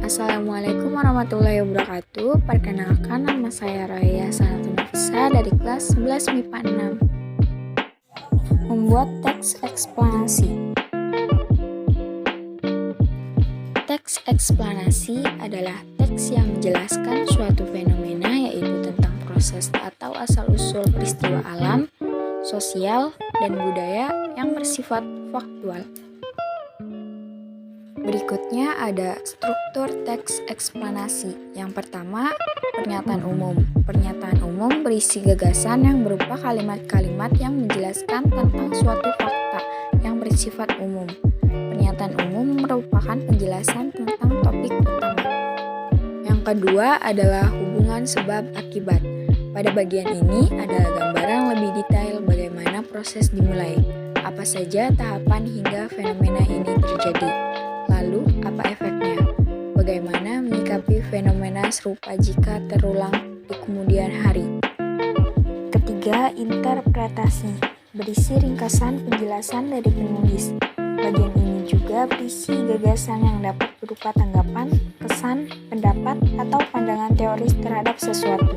Assalamualaikum warahmatullahi wabarakatuh. Perkenalkan, nama saya Raya Sanatun Nafisa dari kelas 11 MIPA 6. Membuat teks eksplanasi. Teks eksplanasi adalah teks yang menjelaskan suatu fenomena, yaitu tentang proses atau asal-usul peristiwa alam, sosial, dan budaya yang bersifat faktual. Berikutnya ada struktur teks eksplanasi. Yang pertama, pernyataan umum. Pernyataan umum berisi gagasan yang berupa kalimat-kalimat yang menjelaskan tentang suatu fakta yang bersifat umum. Pernyataan umum merupakan penjelasan tentang topik utama. Yang kedua adalah hubungan sebab akibat. Pada bagian ini ada gambaran lebih detail bagaimana proses dimulai, apa saja tahapan hingga fenomena ini terjadi. Lalu, apa efeknya? Bagaimana menyikapi fenomena serupa jika terulang di kemudian hari? Ketiga, interpretasi. Berisi ringkasan penjelasan dari penulis. Bagian ini juga berisi gagasan yang dapat berupa tanggapan, kesan, pendapat, atau pandangan teoris terhadap sesuatu.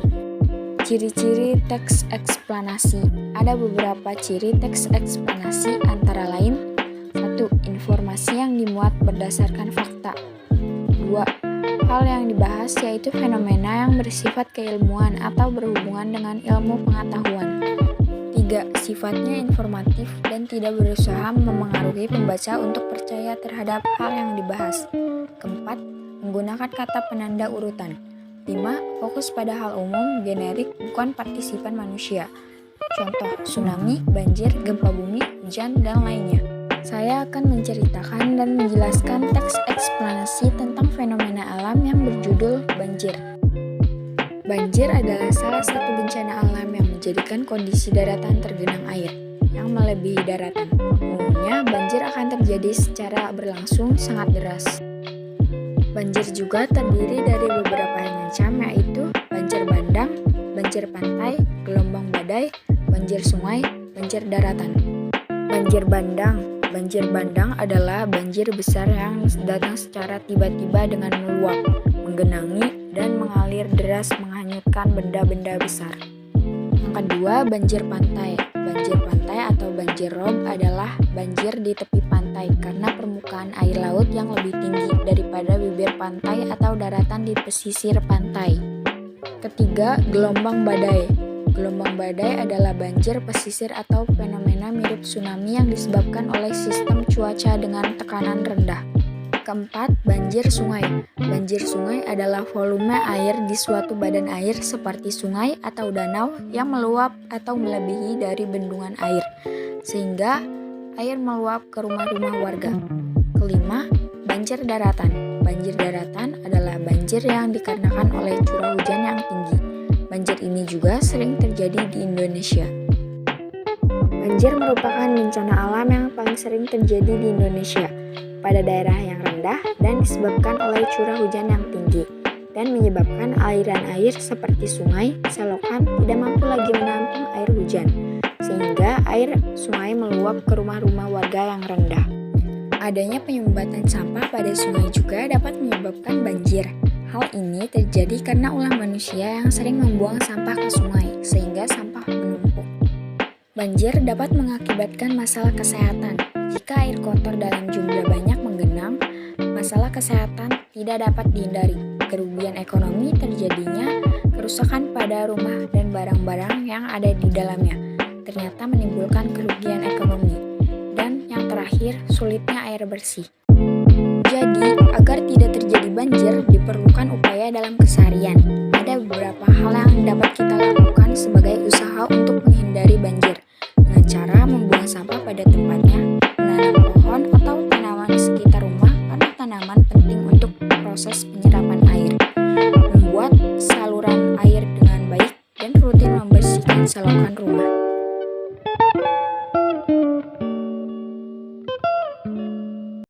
Ciri-ciri teks eksplanasi. Ada beberapa ciri teks eksplanasi, antara lain: 1. Informasi yang dimuat berdasarkan fakta. 2. Hal yang dibahas yaitu fenomena yang bersifat keilmuan atau berhubungan dengan ilmu pengetahuan. 3. Sifatnya informatif dan tidak berusaha memengaruhi pembaca untuk percaya terhadap hal yang dibahas. 4. Menggunakan kata penanda urutan. 5. Fokus pada hal umum, generik, bukan partisipan manusia. Contoh, tsunami, banjir, gempa bumi, hujan, dan lainnya. Saya akan menceritakan dan menjelaskan teks eksplanasi tentang fenomena alam yang berjudul banjir. Banjir adalah salah satu bencana alam yang menjadikan kondisi daratan tergenang air yang melebihi daratan. Umumnya, banjir akan terjadi secara berlangsung sangat deras. Banjir juga terdiri dari beberapa macam, yaitu banjir bandang, banjir pantai, gelombang badai, banjir sungai, banjir daratan. Banjir bandang adalah banjir besar yang datang secara tiba-tiba dengan meluap, menggenangi, dan mengalir deras menghanyutkan benda-benda besar. Yang kedua, banjir pantai. Banjir pantai atau banjir rob adalah banjir di tepi pantai karena permukaan air laut yang lebih tinggi daripada bibir pantai atau daratan di pesisir pantai. Ketiga, gelombang badai. Gelombang badai adalah banjir pesisir atau fenomena mirip tsunami yang disebabkan oleh sistem cuaca dengan tekanan rendah. Keempat, banjir sungai. Banjir sungai adalah volume air di suatu badan air seperti sungai atau danau yang meluap atau melebihi dari bendungan air, sehingga air meluap ke rumah-rumah warga. Kelima, banjir daratan. Banjir daratan adalah banjir yang dikarenakan oleh curah hujan yang tinggi. Banjir ini juga sering terjadi di Indonesia. Banjir merupakan bencana alam yang paling sering terjadi di Indonesia pada daerah yang rendah dan disebabkan oleh curah hujan yang tinggi dan menyebabkan aliran air seperti sungai, selokan tidak mampu lagi menampung air hujan, sehingga air sungai meluap ke rumah-rumah warga yang rendah. Adanya penyumbatan sampah pada sungai juga dapat menyebabkan banjir. Hal ini terjadi karena ulah manusia yang sering membuang sampah ke sungai, sehingga sampah menumpuk. Banjir dapat mengakibatkan masalah kesehatan. Jika air kotor dalam jumlah banyak menggenang, masalah kesehatan tidak dapat dihindari. Kerugian ekonomi terjadinya, kerusakan pada rumah dan barang-barang yang ada di dalamnya ternyata menimbulkan kerugian ekonomi. Dan yang terakhir, sulitnya air bersih. Jadi, agar tidak terjadi banjir, diperlukan upaya dalam keseharian. Ada beberapa hal yang dapat kita lakukan sebagai usaha untuk menghindari banjir, dengan cara membuang sampah pada tempatnya, menanam pohon atau tanaman di sekitar rumah karena tanaman penting untuk proses penyerapan air, membuat saluran air dengan baik, dan rutin membersihkan selokan